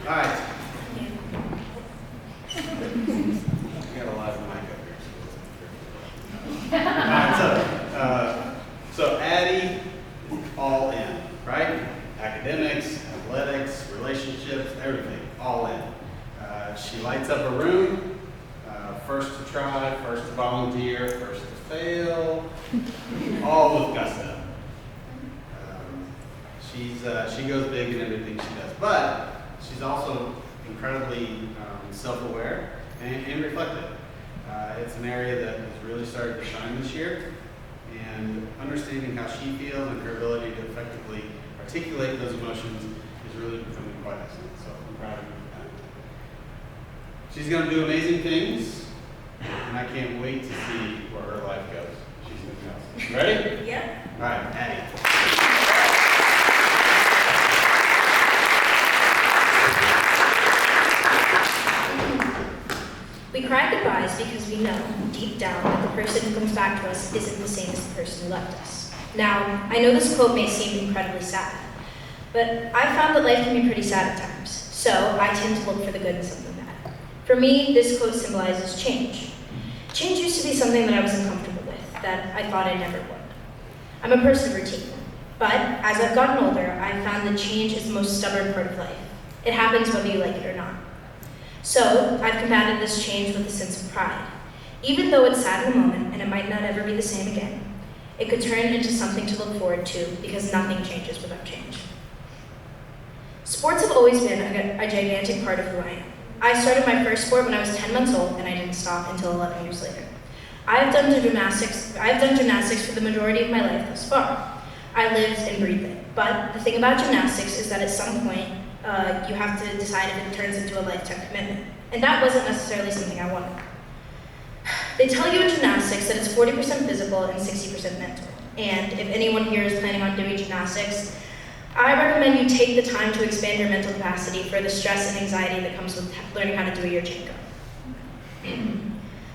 All right. I got a live mic up here. All right, so Addy, all in, right? Academics, athletics, relationships, everything, all in. She lights up a room, first to try, first to volunteer, first to fail, all with gusto. She goes big in everything she does, but she's also incredibly self-aware and reflective. It's an area that has really started to shine this year, and understanding how she feels and her ability to effectively articulate those emotions is really becoming quite excellent. So I'm proud of her for that. She's going to do amazing things, and I can't wait to see where her life goes. She's going to go. Ready? Yep. All right, Addy. We cry goodbyes because we know, deep down, that the person who comes back to us isn't the same as the person who left us. Now, I know this quote may seem incredibly sad, but I found that life can be pretty sad at times, so I tend to look for the good in something bad. For me, this quote symbolizes change. Change used to be something that I was uncomfortable with, that I thought I never would. I'm a person of routine, but as I've gotten older, I've found that change is the most stubborn part of life. It happens whether you like it or not. So, I've combated this change with a sense of pride. Even though it's sad in the moment and it might not ever be the same again, it could turn into something to look forward to because nothing changes without change. Sports have always been a gigantic part of who I am. I started my first sport when I was 10 months old and I didn't stop until 11 years later. I've done gymnastics for the majority of my life thus far. I lived and breathed it. But the thing about gymnastics is that at some point, you have to decide if it turns into a lifetime commitment. And that wasn't necessarily something I wanted. They tell you in gymnastics that it's 40% physical and 60% mental. And if anyone here is planning on doing gymnastics, I recommend you take the time to expand your mental capacity for the stress and anxiety that comes with learning how to do your Jenga.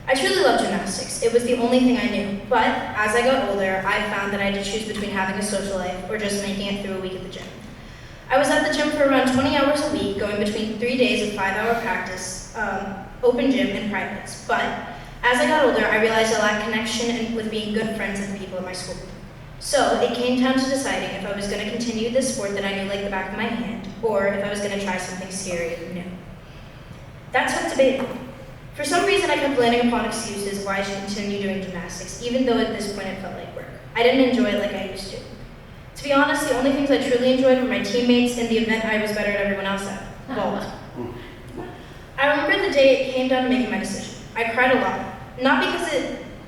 I truly love gymnastics. It was the only thing I knew. But as I got older, I found that I had to choose between having a social life or just making it through a week at the gym. I was at the gym for around 20 hours a week, going between 3 days of 5-hour practice, open gym, and privates. But as I got older, I realized I lacked connection with being good friends with the people at my school. So it came down to deciding if I was going to continue this sport that I knew like the back of my hand, or if I was going to try something scary and new. That took debating. For some reason, I kept landing upon excuses why I should continue doing gymnastics, even though at this point it felt like work. I didn't enjoy it like I used to. To be honest, the only things I truly enjoyed were my teammates and the event I was better at everyone else at, vault. I remember the day it came down to making my decision. I cried a lot, not because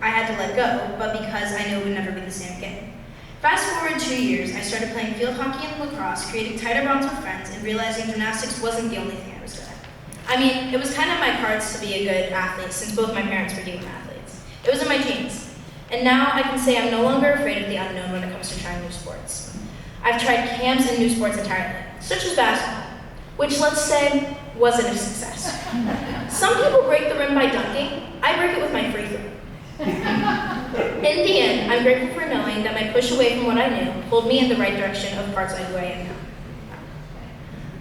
I had to let go, but because I knew it would never be the same again. Fast forward 2 years, I started playing field hockey and lacrosse, creating tighter bonds with friends, and realizing gymnastics wasn't the only thing I was good at. I mean, it was kind of my cards to be a good athlete since both my parents were youth athletes. It was in my genes. And now I can say I'm no longer afraid of the unknown when it comes to trying new sports. I've tried camps and new sports entirely, such as basketball, which let's say wasn't a success. Some people break the rim by dunking. I break it with my free throw. In the end, I'm grateful for knowing that my push away from what I knew pulled me in the right direction of parts of who I am now.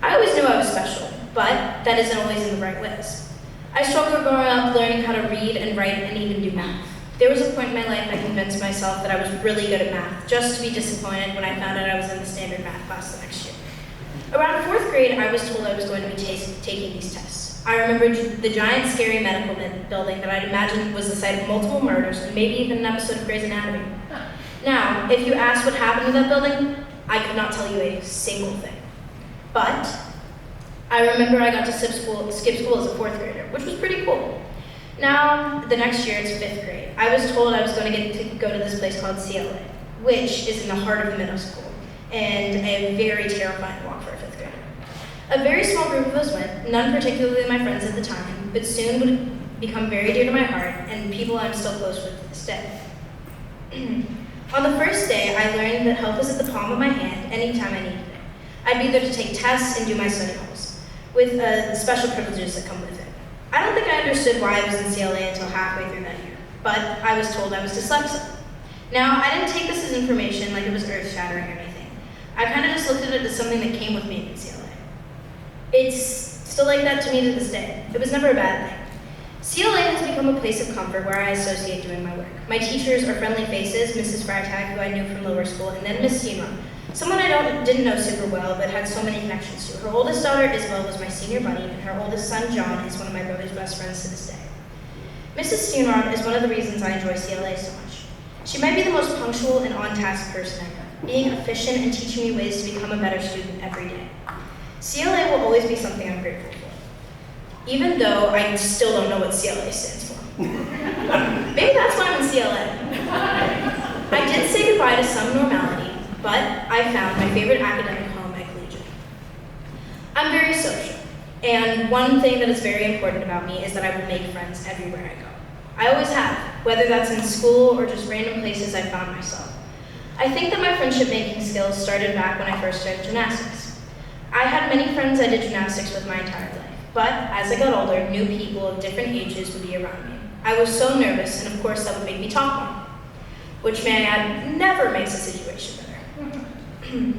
I always knew I was special, but that isn't always in the right ways. I struggled growing up learning how to read and write and even do math. There was a point in my life I convinced myself that I was really good at math, just to be disappointed when I found out I was in the standard math class the next year. Around 4th grade, I was told I was going to be taking these tests. I remembered the giant, scary medical building that I'd imagined was the site of multiple murders and maybe even an episode of Grey's Anatomy. Now, if you asked what happened in that building, I could not tell you a single thing. But I remember I got to skip school as a 4th grader, which was pretty cool. Now, the next year, it's 5th grade. I was told I was going to get to go to this place called CLA, which is in the heart of the middle school, and a very terrifying walk for a 5th grader. A very small group of us went, none particularly my friends at the time, but soon would become very dear to my heart, and people I'm still close with to this day. On the first day, I learned that help was at the palm of my hand anytime I needed it. I'd be there to take tests and do my study halls, with special privileges that come with it. I don't think I understood why I was in CLA until halfway through that year, but I was told I was dyslexic. Now, I didn't take this as information like it was earth-shattering or anything. I kind of just looked at it as something that came with me in CLA. It's still like that to me to this day. It was never a bad thing. CLA has become a place of comfort where I associate doing my work. My teachers are friendly faces, Mrs. Freitag, who I knew from lower school, and then Miss Seymour, someone I didn't know super well, but had so many connections to. Her oldest daughter, Isabel, was my senior buddy, and her oldest son, John, is one of my brother's best friends to this day. Mrs. Seymour is one of the reasons I enjoy CLA so much. She might be the most punctual and on-task person I know, being efficient and teaching me ways to become a better student every day. CLA will always be something I'm grateful for, even though I still don't know what CLA stands for. Maybe that's why I'm in CLA. I did say goodbye to some normality, but I found my favorite academic home at Blieden. I'm very social, and one thing that is very important about me is that I will make friends everywhere I go. I always have, whether that's in school or just random places I found myself. I think that my friendship-making skills started back when I first started gymnastics. I had many friends I did gymnastics with my entire life, but as I got older, new people of different ages would be around me. I was so nervous, and of course that would make me talk more, which, may I add, never makes a situation better.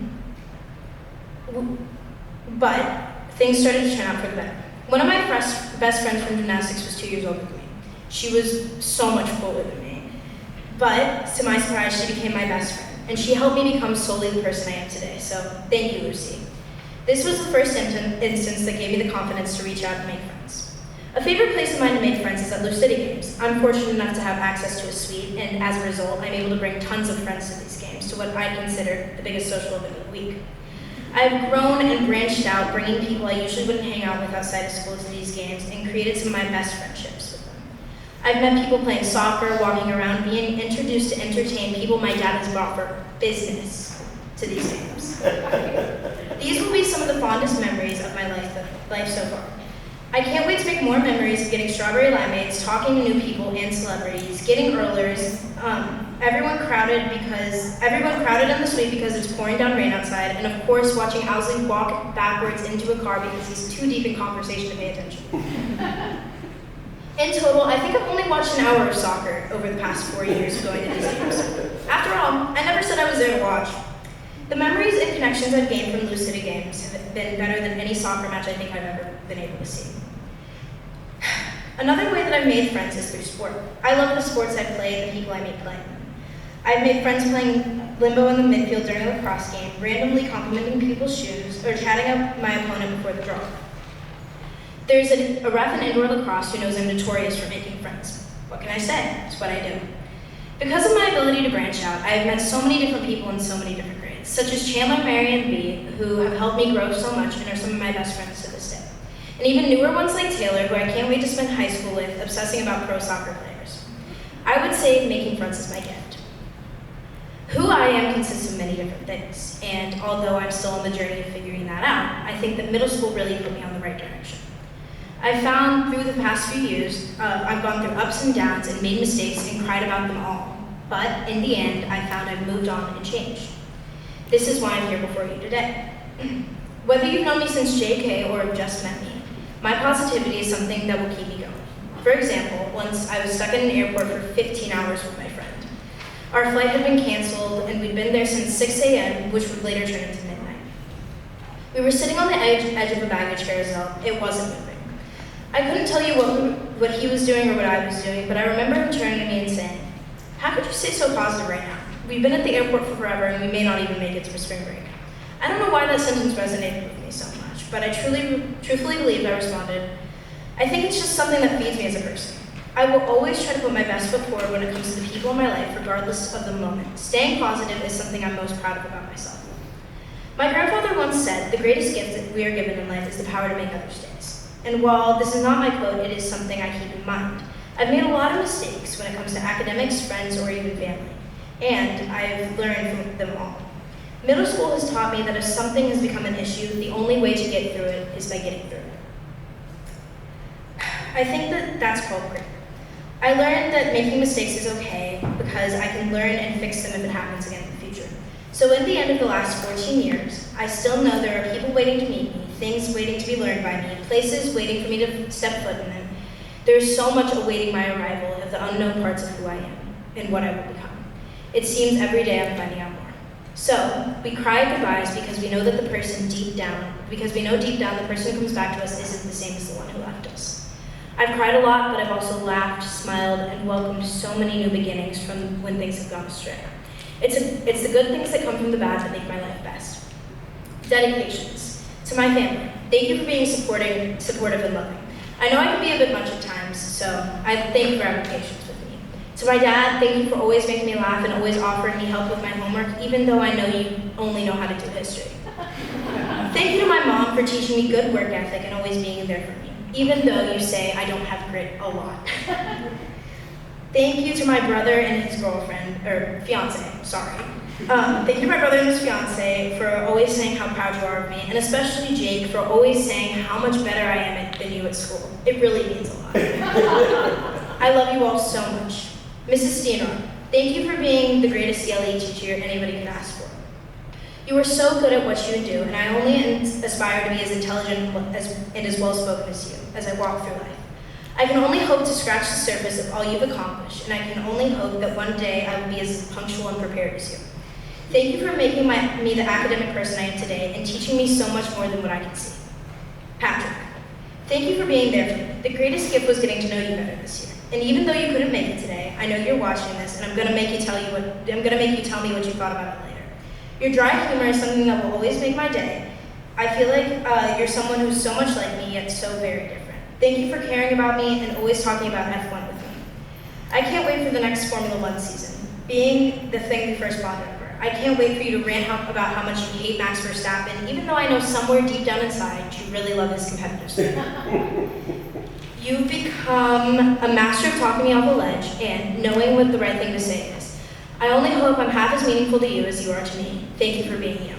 But things started to turn out for the better. One of my best friends from gymnastics was 2 years older than me. She was so much cooler than me. But to my surprise, she became my best friend, and she helped me become solely the person I am today, so thank you, Lucy. This was the first instance that gave me the confidence to reach out and make friends. A favorite place of mine to make friends is at City Games. I'm fortunate enough to have access to a suite, and as a result, I'm able to bring tons of friends to these games, to what I consider the biggest social event of the week. I've grown and branched out, bringing people I usually wouldn't hang out with outside of school to these games, and created some of my best friendships with them. I've met people playing soccer, walking around, being introduced to entertain people my dad has brought for business to these games. These will be some of the fondest memories of my life so far. I can't wait to make more memories of getting strawberry limeades, talking to new people and celebrities, getting earlers, everyone crowded in the suite because it's pouring down rain outside, and of course watching Owsley walk backwards into a car because he's too deep in conversation to pay attention. In total, I think I've only watched an hour of soccer over the past 4 years going to these games. After all, I never said I was there to watch. The memories and connections I've gained from City Games have been better than any soccer match I think I've ever been able to see. Another way that I've made friends is through sport. I love the sports I play and the people I meet playing them. I've made friends playing limbo in the midfield during a lacrosse game, randomly complimenting people's shoes, or chatting up my opponent before the draw. There's a ref in indoor lacrosse who knows I'm notorious for making friends. What can I say? It's what I do. Because of my ability to branch out, I have met so many different people in so many different grades, such as Chandler, Mary, and B, who have helped me grow so much and are some of my best friends to this day. And even newer ones like Taylor, who I can't wait to spend high school with, obsessing about pro soccer players. I would say making friends is my gift. Who I am consists of many different things, and although I'm still on the journey of figuring that out, I think that middle school really put me on the right direction. I found through the past few years, I've gone through ups and downs and made mistakes and cried about them all. But in the end, I found I've moved on and changed. This is why I'm here before you today. Whether you've known me since JK or have just met me, my positivity is something that will keep me going. For example, once I was stuck in an airport for 15 hours with my friend. Our flight had been canceled and we'd been there since 6 a.m., which would later turn into midnight. We were sitting on the edge of a baggage carousel. It wasn't moving. I couldn't tell you what he was doing or what I was doing, but I remember him turning to me and saying, "How could you stay so positive right now? We've been at the airport for forever and we may not even make it to spring break." I don't know why that sentence resonated with me so much, but I truthfully believe I responded, "I think it's just something that feeds me as a person. I will always try to put my best foot forward when it comes to the people in my life, regardless of the moment. Staying positive is something I'm most proud of about myself." My grandfather once said, "The greatest gift that we are given in life is the power to make others dance." And while this is not my quote, it is something I keep in mind. I've made a lot of mistakes when it comes to academics, friends, or even family, and I've learned from them all. Middle school has taught me that if something has become an issue, the only way to get through it is by getting through it. I think that that's called grit. I learned that making mistakes is okay because I can learn and fix them if it happens again in the future. So at the end of the last 14 years, I still know there are people waiting to meet me, things waiting to be learned by me, places waiting for me to step foot in them. There is so much awaiting my arrival of the unknown parts of who I am and what I will become. It seems every day I'm finding out more. So, we cry goodbyes because we know that the person deep down, because we know deep down the person who comes back to us isn't the same as the one who left us. I've cried a lot, but I've also laughed, smiled, and welcomed so many new beginnings from when things have gone astray. It's the good things that come from the bad that make my life best. Dedications. To my family, thank you for being supportive and loving. I know I can be a bit much at times, so I thank you for having patience with me. To my dad, thank you for always making me laugh and always offering me help with my homework, even though I know you only know how to do history. Thank you to my mom for teaching me good work ethic and always being there for me, even though you say I don't have grit a lot. Thank you to my brother and his girlfriend, or fiance, sorry. Thank you to my brother and his fiance for always saying how proud you are of me, and especially Jake for always saying how much better I am than you at school. It really means a lot. I love you all so much. Mrs. Steenor, thank you for being the greatest ELE teacher anybody could ask for. You are so good at what you do, and I only aspire to be as intelligent and as well-spoken as you as I walk through life. I can only hope to scratch the surface of all you've accomplished, and I can only hope that one day I will be as punctual and prepared as you. Thank you for making me the academic person I am today and teaching me so much more than what I can see. Patrick, thank you for being there for me. The greatest gift was getting to know you better this year. And even though you couldn't make it today, I know you're watching this, and I'm gonna make you tell me what you thought about it later. Your dry humor is something that will always make my day. I feel like you're someone who's so much like me, yet so very different. Thank you for caring about me and always talking about F1 with me. I can't wait for the next Formula One season, being the thing we first bonded over. I can't wait for you to rant about how much you hate Max Verstappen, even though I know somewhere deep down inside you really love his competitive spirit. You've become a master of talking me off the ledge and knowing what the right thing to say is. I only hope I'm half as meaningful to you as you are to me. Thank you for being you.